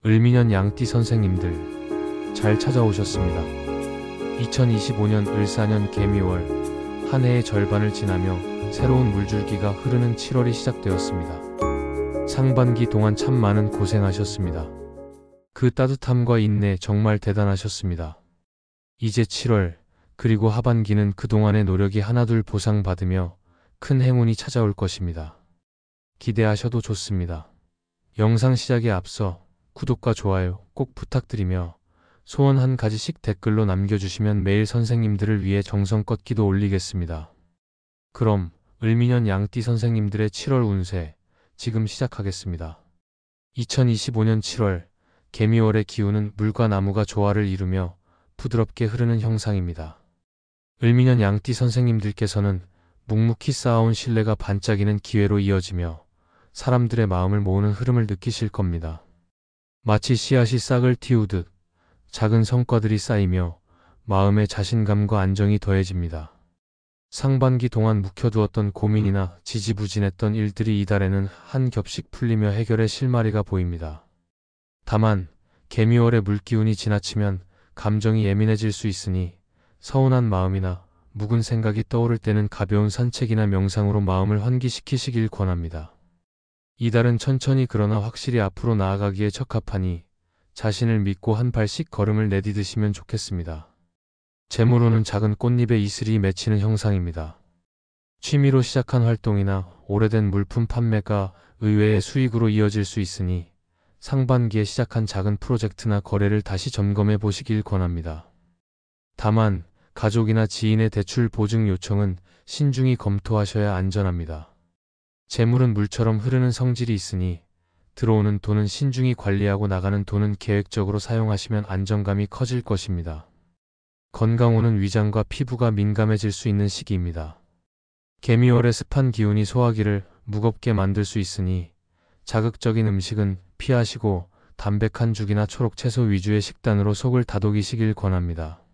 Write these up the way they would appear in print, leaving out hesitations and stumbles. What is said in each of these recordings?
을미년 양띠 선생님들 잘 찾아오셨습니다. 2025년 을사년 개미월, 한 해의 절반을 지나며 새로운 물줄기가 흐르는 7월이 시작되었습니다. 상반기 동안 참 많은 고생하셨습니다. 그 따뜻함과 인내 정말 대단하셨습니다. 이제 7월, 그리고 하반기는 그동안의 노력이 하나둘 보상받으며 큰 행운이 찾아올 것입니다. 기대하셔도 좋습니다. 영상 시작에 앞서 구독과 좋아요 꼭 부탁드리며 소원 한 가지씩 댓글로 남겨주시면 매일 선생님들을 위해 정성껏 기도 올리겠습니다. 그럼 을미년 양띠 선생님들의 7월 운세 지금 시작하겠습니다. 2025년 7월 개미월의 기운은 물과 나무가 조화를 이루며 부드럽게 흐르는 형상입니다. 을미년 양띠 선생님들께서는 묵묵히 쌓아온 신뢰가 반짝이는 기회로 이어지며 사람들의 마음을 모으는 흐름을 느끼실 겁니다. 마치 씨앗이 싹을 틔우듯 작은 성과들이 쌓이며 마음의 자신감과 안정이 더해집니다. 상반기 동안 묵혀두었던 고민이나 지지부진했던 일들이 이달에는 한 겹씩 풀리며 해결의 실마리가 보입니다. 다만 개미월의 물기운이 지나치면 감정이 예민해질 수 있으니 서운한 마음이나 묵은 생각이 떠오를 때는 가벼운 산책이나 명상으로 마음을 환기시키시길 권합니다. 이달은 천천히 그러나 확실히 앞으로 나아가기에 적합하니 자신을 믿고 한 발씩 걸음을 내디디시면 좋겠습니다. 재물운은 작은 꽃잎에 이슬이 맺히는 형상입니다. 취미로 시작한 활동이나 오래된 물품 판매가 의외의 수익으로 이어질 수 있으니 상반기에 시작한 작은 프로젝트나 거래를 다시 점검해 보시길 권합니다. 다만 가족이나 지인의 대출 보증 요청은 신중히 검토하셔야 안전합니다. 재물은 물처럼 흐르는 성질이 있으니 들어오는 돈은 신중히 관리하고 나가는 돈은 계획적으로 사용하시면 안정감이 커질 것입니다. 건강운은 위장과 피부가 민감해질 수 있는 시기입니다. 개미월의 습한 기운이 소화기를 무겁게 만들 수 있으니 자극적인 음식은 피하시고 담백한 죽이나 초록 채소 위주의 식단으로 속을 다독이시길 권합니다.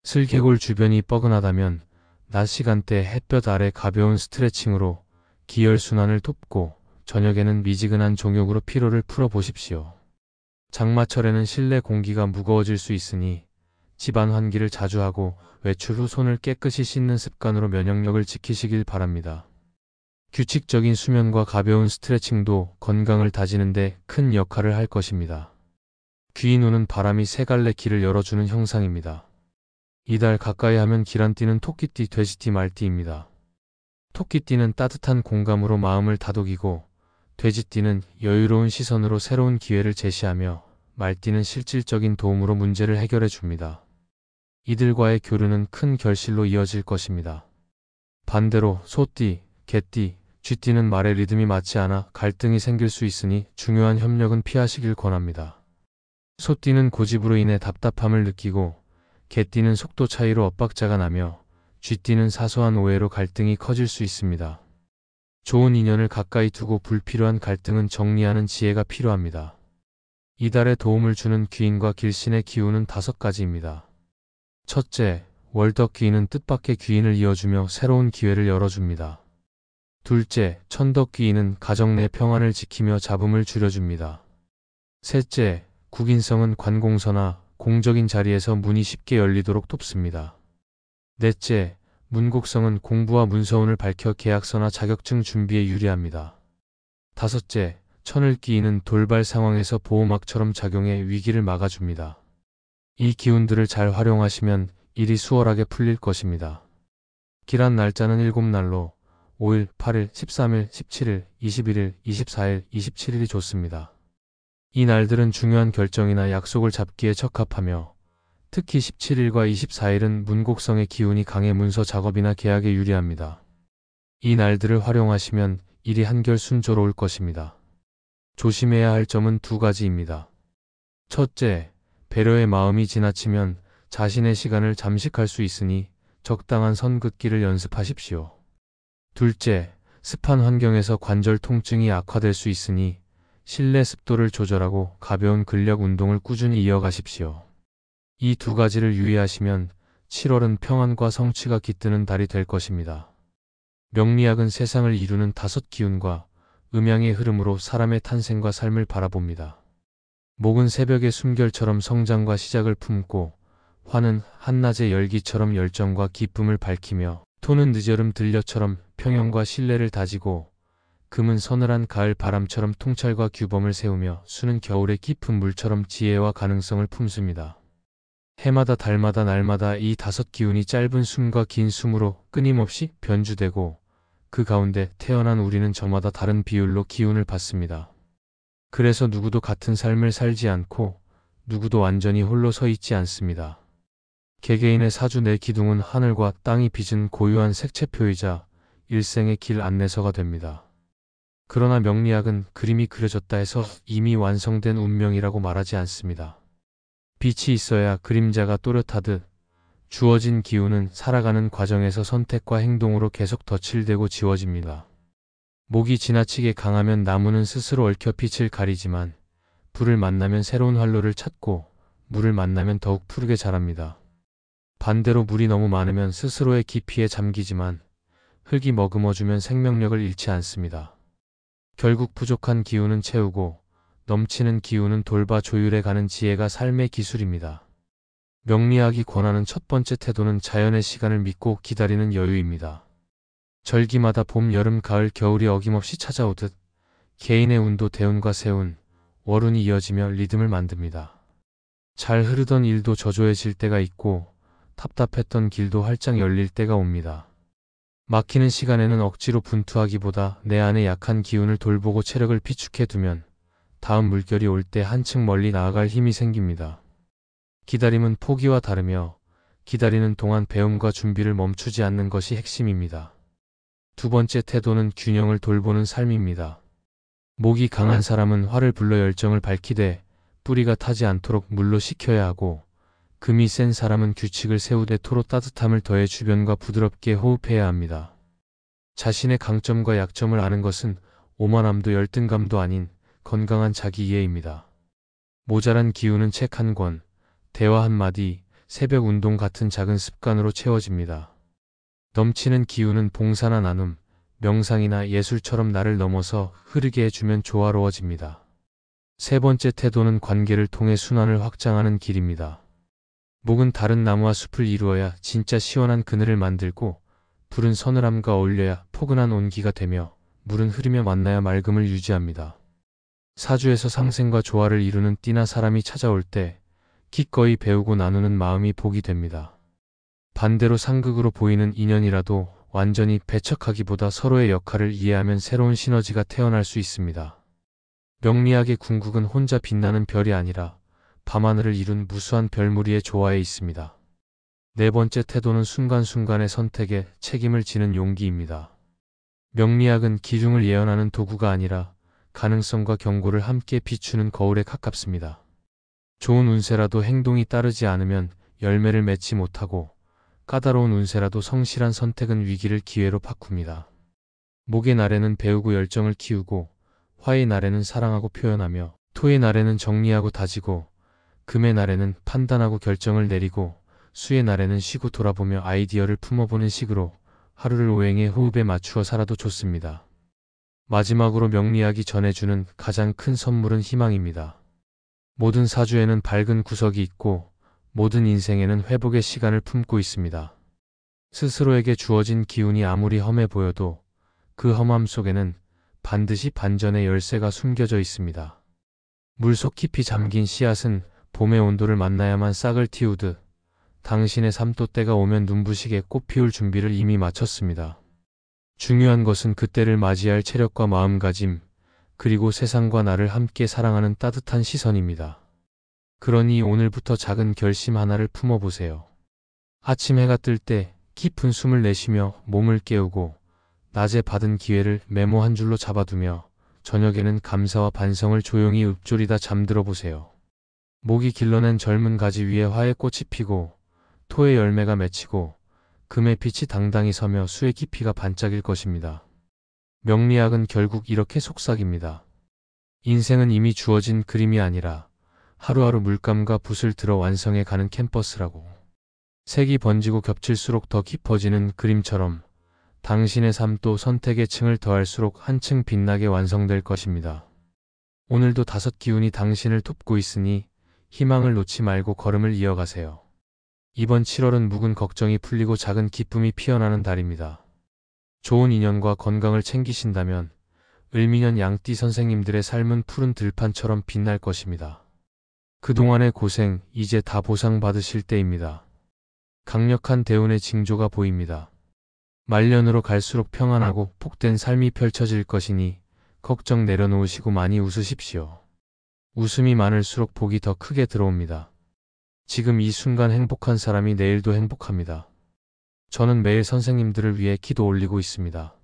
슬개골 주변이 뻐근하다면 낮 시간대 햇볕 아래 가벼운 스트레칭으로 기혈순환을 돕고 저녁에는 미지근한 종욕으로 피로를 풀어보십시오. 장마철에는 실내 공기가 무거워질 수 있으니 집안 환기를 자주 하고 외출 후 손을 깨끗이 씻는 습관으로 면역력을 지키시길 바랍니다. 규칙적인 수면과 가벼운 스트레칭도 건강을 다지는 데 큰 역할을 할 것입니다. 귀인운은 바람이 세 갈래 길을 열어주는 형상입니다. 이달 가까이 하면 기란띠는 토끼띠, 돼지띠, 말띠입니다. 토끼띠는 따뜻한 공감으로 마음을 다독이고 돼지띠는 여유로운 시선으로 새로운 기회를 제시하며 말띠는 실질적인 도움으로 문제를 해결해 줍니다. 이들과의 교류는 큰 결실로 이어질 것입니다. 반대로 소띠, 개띠, 쥐띠는 말의 리듬이 맞지 않아 갈등이 생길 수 있으니 중요한 협력은 피하시길 권합니다. 소띠는 고집으로 인해 답답함을 느끼고 개띠는 속도 차이로 엇박자가 나며 쥐띠는 사소한 오해로 갈등이 커질 수 있습니다. 좋은 인연을 가까이 두고 불필요한 갈등은 정리하는 지혜가 필요합니다. 이달에 도움을 주는 귀인과 길신의 기운은 5가지입니다. 첫째, 월덕귀인은 뜻밖의 귀인을 이어주며 새로운 기회를 열어줍니다. 둘째, 천덕귀인은 가정 내 평안을 지키며 잡음을 줄여줍니다. 셋째, 국인성은 관공서나 공적인 자리에서 문이 쉽게 열리도록 돕습니다. 넷째, 문곡성은 공부와 문서운을 밝혀 계약서나 자격증 준비에 유리합니다. 다섯째, 천을귀인은 돌발 상황에서 보호막처럼 작용해 위기를 막아줍니다. 이 기운들을 잘 활용하시면 일이 수월하게 풀릴 것입니다. 길한 날짜는 7날로 5일, 8일, 13일, 17일, 21일, 24일, 27일이 좋습니다. 이 날들은 중요한 결정이나 약속을 잡기에 적합하며 특히 17일과 24일은 문곡성의 기운이 강해 문서 작업이나 계약에 유리합니다. 이 날들을 활용하시면 일이 한결 순조로울 것입니다. 조심해야 할 점은 2가지입니다. 첫째, 배려의 마음이 지나치면 자신의 시간을 잠식할 수 있으니 적당한 선 긋기를 연습하십시오. 둘째, 습한 환경에서 관절 통증이 악화될 수 있으니 실내 습도를 조절하고 가벼운 근력 운동을 꾸준히 이어가십시오. 이 2가지를 유의하시면 7월은 평안과 성취가 깃드는 달이 될 것입니다. 명리학은 세상을 이루는 5 기운과 음양의 흐름으로 사람의 탄생과 삶을 바라봅니다. 목은 새벽의 숨결처럼 성장과 시작을 품고, 화는 한낮의 열기처럼 열정과 기쁨을 밝히며, 토는 늦여름 들녘처럼 평형과 신뢰를 다지고, 금은 서늘한 가을 바람처럼 통찰과 규범을 세우며, 수는 겨울의 깊은 물처럼 지혜와 가능성을 품습니다. 해마다 달마다 날마다 이 5기운이 짧은 숨과 긴 숨으로 끊임없이 변주되고, 그 가운데 태어난 우리는 저마다 다른 비율로 기운을 받습니다. 그래서 누구도 같은 삶을 살지 않고 누구도 완전히 홀로 서 있지 않습니다. 개개인의 사주 내 기둥은 하늘과 땅이 빚은 고유한 색채표이자 일생의 길 안내서가 됩니다. 그러나 명리학은 그림이 그려졌다 해서 이미 완성된 운명이라고 말하지 않습니다. 빛이 있어야 그림자가 또렷하듯 주어진 기운은 살아가는 과정에서 선택과 행동으로 계속 덧칠되고 지워집니다. 목이 지나치게 강하면 나무는 스스로 얽혀 빛을 가리지만 불을 만나면 새로운 활로를 찾고 물을 만나면 더욱 푸르게 자랍니다. 반대로 물이 너무 많으면 스스로의 깊이에 잠기지만 흙이 머금어주면 생명력을 잃지 않습니다. 결국 부족한 기운은 채우고 넘치는 기운은 돌봐 조율해 가는 지혜가 삶의 기술입니다. 명리학이 권하는 첫 번째 태도는 자연의 시간을 믿고 기다리는 여유입니다. 절기마다 봄, 여름, 가을, 겨울이 어김없이 찾아오듯 개인의 운도 대운과 세운, 월운이 이어지며 리듬을 만듭니다. 잘 흐르던 일도 저조해질 때가 있고 답답했던 길도 활짝 열릴 때가 옵니다. 막히는 시간에는 억지로 분투하기보다 내 안의 약한 기운을 돌보고 체력을 비축해두면 다음 물결이 올 때 한층 멀리 나아갈 힘이 생깁니다. 기다림은 포기와 다르며 기다리는 동안 배움과 준비를 멈추지 않는 것이 핵심입니다. 두 번째 태도는 균형을 돌보는 삶입니다. 목이 강한 사람은 화를 불러 열정을 밝히되 뿌리가 타지 않도록 물로 식혀야 하고, 금이 센 사람은 규칙을 세우되 토로 따뜻함을 더해 주변과 부드럽게 호흡해야 합니다. 자신의 강점과 약점을 아는 것은 오만함도 열등감도 아닌 건강한 자기 이해입니다. 모자란 기운은 책 한 권, 대화 한마디, 새벽 운동 같은 작은 습관으로 채워집니다. 넘치는 기운은 봉사나 나눔, 명상이나 예술처럼 나를 넘어서 흐르게 해주면 조화로워집니다. 세 번째 태도는 관계를 통해 순환을 확장하는 길입니다. 목은 다른 나무와 숲을 이루어야 진짜 시원한 그늘을 만들고, 불은 서늘함과 어울려야 포근한 온기가 되며, 물은 흐르며 만나야 맑음을 유지합니다. 사주에서 상생과 조화를 이루는 띠나 사람이 찾아올 때 기꺼이 배우고 나누는 마음이 복이 됩니다. 반대로 상극으로 보이는 인연이라도 완전히 배척하기보다 서로의 역할을 이해하면 새로운 시너지가 태어날 수 있습니다. 명리학의 궁극은 혼자 빛나는 별이 아니라 밤하늘을 이룬 무수한 별무리의 조화에 있습니다. 네 번째 태도는 순간순간의 선택에 책임을 지는 용기입니다. 명리학은 기중을 예언하는 도구가 아니라 가능성과 경고를 함께 비추는 거울에 가깝습니다. 좋은 운세라도 행동이 따르지 않으면 열매를 맺지 못하고, 까다로운 운세라도 성실한 선택은 위기를 기회로 바꿉니다. 목의 날에는 배우고 열정을 키우고, 화의 날에는 사랑하고 표현하며, 토의 날에는 정리하고 다지고, 금의 날에는 판단하고 결정을 내리고, 수의 날에는 쉬고 돌아보며 아이디어를 품어보는 식으로 하루를 오행의 호흡에 맞추어 살아도 좋습니다. 마지막으로 명리학이 전해주는 가장 큰 선물은 희망입니다. 모든 사주에는 밝은 구석이 있고 모든 인생에는 회복의 시간을 품고 있습니다. 스스로에게 주어진 기운이 아무리 험해 보여도 그 험함 속에는 반드시 반전의 열쇠가 숨겨져 있습니다. 물속 깊이 잠긴 씨앗은 봄의 온도를 만나야만 싹을 틔우듯 당신의 삶도 때가 오면 눈부시게 꽃 피울 준비를 이미 마쳤습니다. 중요한 것은 그때를 맞이할 체력과 마음가짐, 그리고 세상과 나를 함께 사랑하는 따뜻한 시선입니다. 그러니 오늘부터 작은 결심 하나를 품어보세요. 아침 해가 뜰 때 깊은 숨을 내쉬며 몸을 깨우고, 낮에 받은 기회를 메모 한 줄로 잡아두며 저녁에는 감사와 반성을 조용히 읊조리다 잠들어 보세요. 목이 길러낸 젊은 가지 위에 화의 꽃이 피고, 토의 열매가 맺히고, 금의 빛이 당당히 서며 수의 깊이가 반짝일 것입니다. 명리학은 결국 이렇게 속삭입니다. 인생은 이미 주어진 그림이 아니라 하루하루 물감과 붓을 들어 완성해 가는 캔버스라고. 색이 번지고 겹칠수록 더 깊어지는 그림처럼 당신의 삶도 선택의 층을 더할수록 한층 빛나게 완성될 것입니다. 오늘도 다섯 기운이 당신을 돕고 있으니 희망을 놓지 말고 걸음을 이어가세요. 이번 7월은 묵은 걱정이 풀리고 작은 기쁨이 피어나는 달입니다. 좋은 인연과 건강을 챙기신다면 을미년 양띠 선생님들의 삶은 푸른 들판처럼 빛날 것입니다. 그동안의 고생, 이제 다 보상받으실 때입니다. 강력한 대운의 징조가 보입니다. 말년으로 갈수록 평안하고 복된 삶이 펼쳐질 것이니 걱정 내려놓으시고 많이 웃으십시오. 웃음이 많을수록 복이 더 크게 들어옵니다. 지금 이 순간 행복한 사람이 내일도 행복합니다. 저는 매일 선생님들을 위해 기도 올리고 있습니다.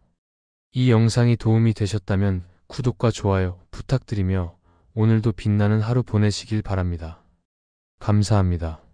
이 영상이 도움이 되셨다면 구독과 좋아요 부탁드리며 오늘도 빛나는 하루 보내시길 바랍니다. 감사합니다.